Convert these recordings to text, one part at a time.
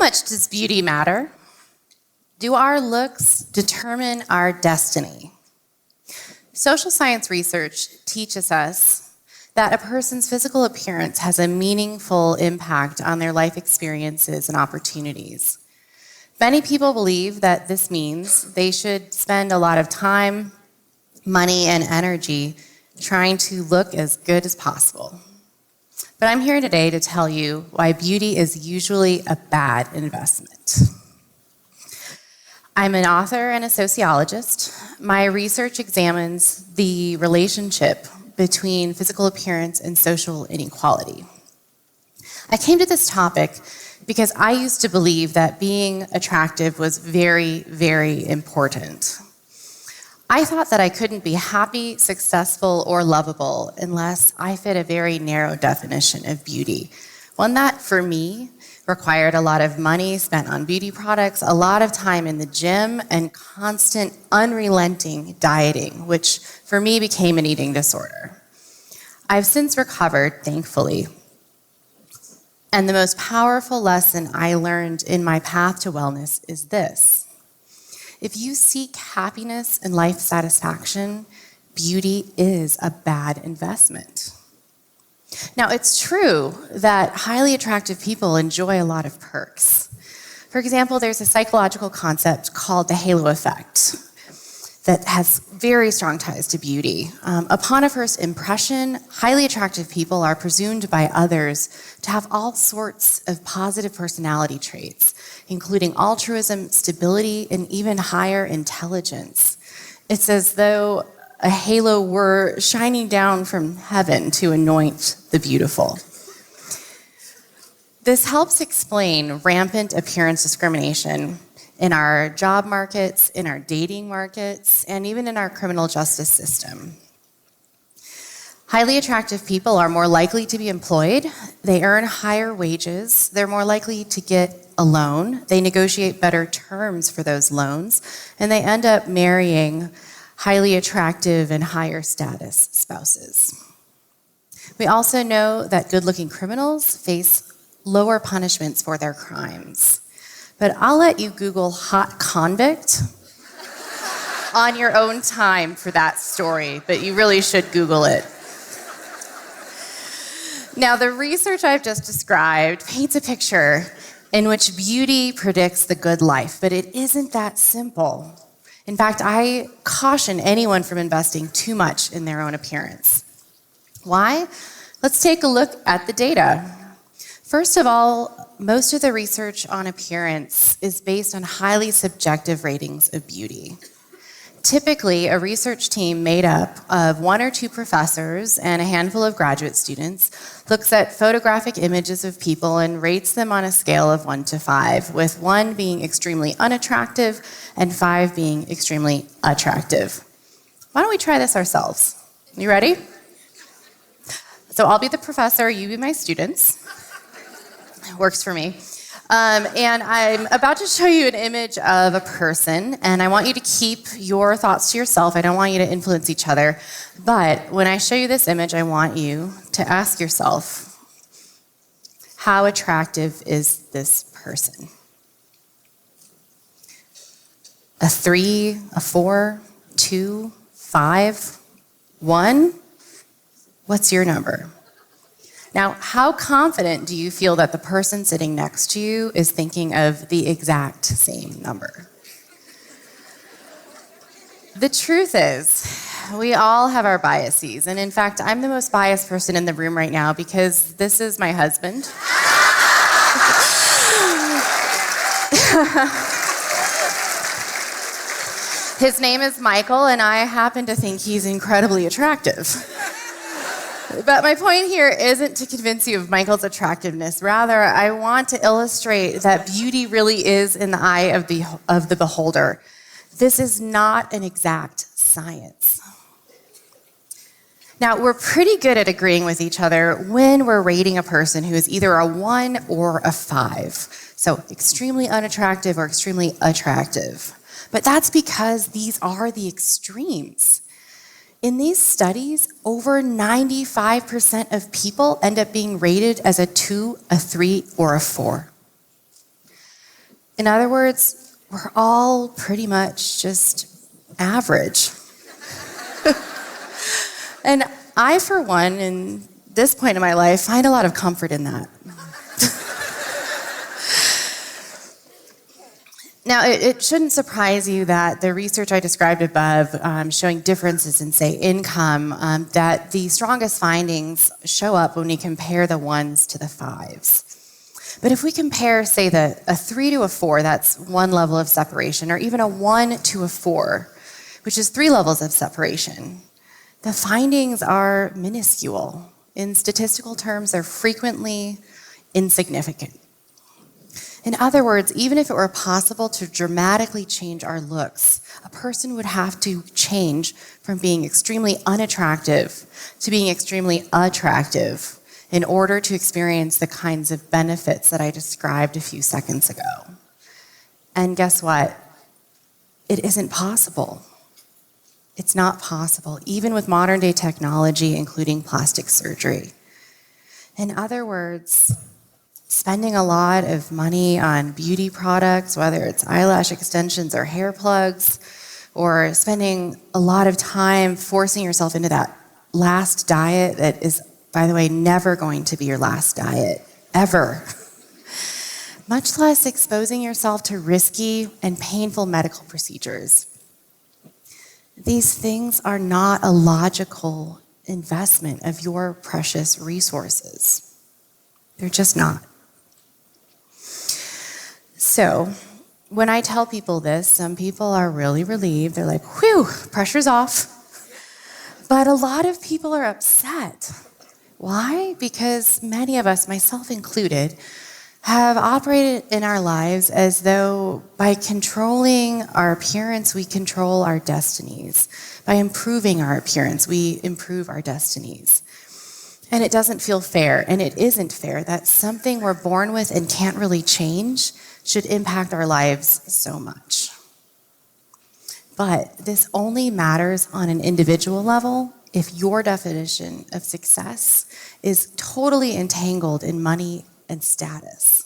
much does beauty matter? Do our looks determine our destiny? Social science research teaches us that a person's physical appearance has a meaningful impact on their life experiences and opportunities. Many people believe that this means they should spend a lot of time, money, and energy trying to look as good as possible. But I'm here today to tell you why beauty is usually a bad investment. I'm an author and a sociologist. My research examines the relationship between physical appearance and social inequality. I came to this topic because I used to believe that being attractive was very, very important. I thought that I couldn't be happy, successful, or lovable unless I fit a very narrow definition of beauty. One that, for me, required a lot of money spent on beauty products, a lot of time in the gym, and constant, unrelenting dieting, which for me became an eating disorder. I've since recovered, thankfully. And the most powerful lesson I learned in my path to wellness is this. If you seek happiness and life satisfaction, beauty is a bad investment. Now, it's true that highly attractive people enjoy a lot of perks. For example, there's a psychological concept called the halo effect that has very strong ties to beauty. Upon a first impression, highly attractive people are presumed by others to have all sorts of positive personality traits, including altruism, stability, and even higher intelligence. It's as though a halo were shining down from heaven to anoint the beautiful. This helps explain rampant appearance discrimination in our job markets, in our dating markets, and even in our criminal justice system. Highly attractive people are more likely to be employed, they earn higher wages, they're more likely to get a loan, they negotiate better terms for those loans, and they end up marrying highly attractive and higher status spouses. We also know that good-looking criminals face lower punishments for their crimes. But I'll let you Google hot convict on your own time for that story, but you really should Google it. Now, the research I've just described paints a picture in which beauty predicts the good life, but it isn't that simple. In fact, I caution anyone from investing too much in their own appearance. Why? Let's take a look at the data. First of all, most of the research on appearance is based on highly subjective ratings of beauty. Typically, a research team made up of 1 or 2 professors and a handful of graduate students looks at photographic images of people and rates them on a scale of 1 to 5, with 1 being extremely unattractive and 5 being extremely attractive. Why don't we try this ourselves? You ready? So I'll be the professor, you be my students. Works for me. And I'm about to show you an image of a person, and I want you to keep your thoughts to yourself. I don't want you to influence each other. But when I show you this image, I want you to ask yourself, how attractive is this person? A 3, a 4, 2, 5, 1? What's your number? Now, how confident do you feel that the person sitting next to you is thinking of the exact same number? The truth is, we all have our biases. And in fact, I'm the most biased person in the room right now because this is my husband. His name is Michael, and I happen to think he's incredibly attractive. But my point here isn't to convince you of Michael's attractiveness. Rather, I want to illustrate that beauty really is in the eye of the beholder. This is not an exact science. Now, we're pretty good at agreeing with each other when we're rating a person who is either a 1 or a 5. So extremely unattractive or extremely attractive. But that's because these are the extremes. In these studies, over 95% of people end up being rated as a 2, a 3, or a 4. In other words, we're all pretty much just average. And I, for one, in this point in my life, find a lot of comfort in that. Now, it shouldn't surprise you that the research I described above, showing differences in, say, income, that the strongest findings show up when we compare the 1s to the 5s. But if we compare, say, a 3 to a 4, that's one level of separation, or even a 1 to a 4, which is 3 levels of separation, the findings are minuscule. In statistical terms, they're frequently insignificant. In other words, even if it were possible to dramatically change our looks, a person would have to change from being extremely unattractive to being extremely attractive in order to experience the kinds of benefits that I described a few seconds ago. And guess what? It isn't possible. It's not possible, even with modern day technology, including plastic surgery. In other words, spending a lot of money on beauty products, whether it's eyelash extensions or hair plugs, or spending a lot of time forcing yourself into that last diet that is, by the way, never going to be your last diet, ever. Much less exposing yourself to risky and painful medical procedures. These things are not a logical investment of your precious resources. They're just not. So, when I tell people this, some people are really relieved. They're like, whew, pressure's off. But a lot of people are upset. Why? Because many of us, myself included, have operated in our lives as though by controlling our appearance, we control our destinies. By improving our appearance, we improve our destinies. And it doesn't feel fair, and it isn't fair that something we're born with and can't really change should impact our lives so much. But this only matters on an individual level if your definition of success is totally entangled in money and status.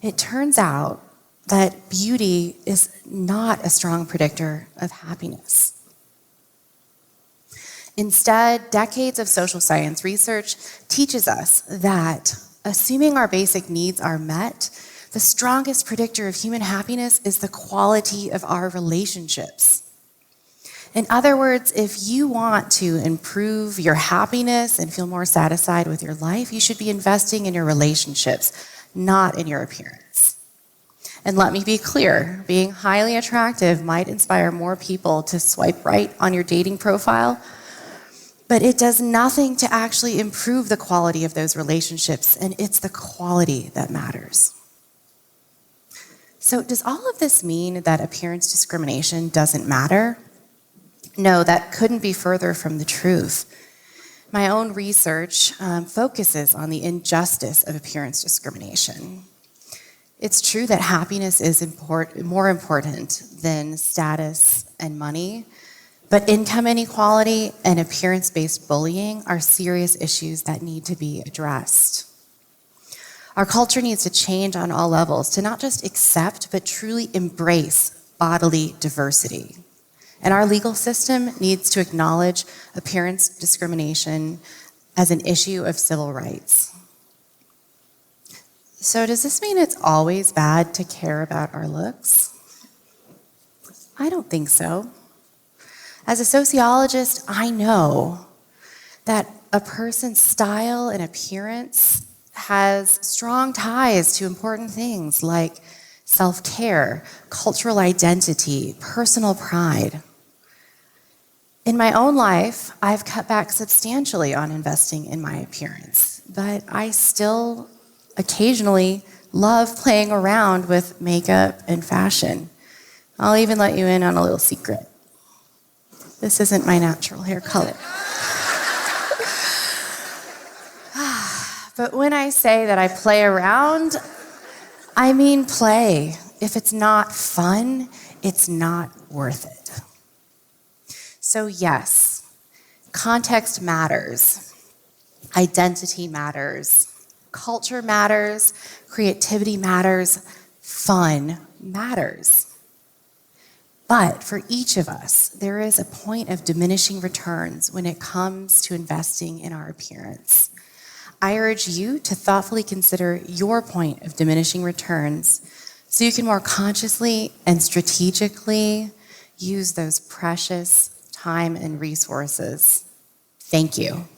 It turns out that beauty is not a strong predictor of happiness. Instead, decades of social science research teaches us that, assuming our basic needs are met, the strongest predictor of human happiness is the quality of our relationships. In other words, if you want to improve your happiness and feel more satisfied with your life, you should be investing in your relationships, not in your appearance. And let me be clear, being highly attractive might inspire more people to swipe right on your dating profile, but it does nothing to actually improve the quality of those relationships, and it's the quality that matters. So does all of this mean that appearance discrimination doesn't matter? No, that couldn't be further from the truth. My own research focuses on the injustice of appearance discrimination. It's true that happiness is more important than status and money, but income inequality and appearance-based bullying are serious issues that need to be addressed. Our culture needs to change on all levels to not just accept, but truly embrace bodily diversity. And our legal system needs to acknowledge appearance discrimination as an issue of civil rights. So does this mean it's always bad to care about our looks? I don't think so. As a sociologist, I know that a person's style and appearance has strong ties to important things like self-care, cultural identity, personal pride. In my own life, I've cut back substantially on investing in my appearance, but I still occasionally love playing around with makeup and fashion. I'll even let you in on a little secret. This isn't my natural hair color. But when I say that I play around, I mean play. If it's not fun, it's not worth it. So yes, context matters, identity matters, culture matters, creativity matters, Fun matters. But for each of us, there is a point of diminishing returns when it comes to investing in our appearance. I urge you to thoughtfully consider your point of diminishing returns so you can more consciously and strategically use those precious time and resources. Thank you.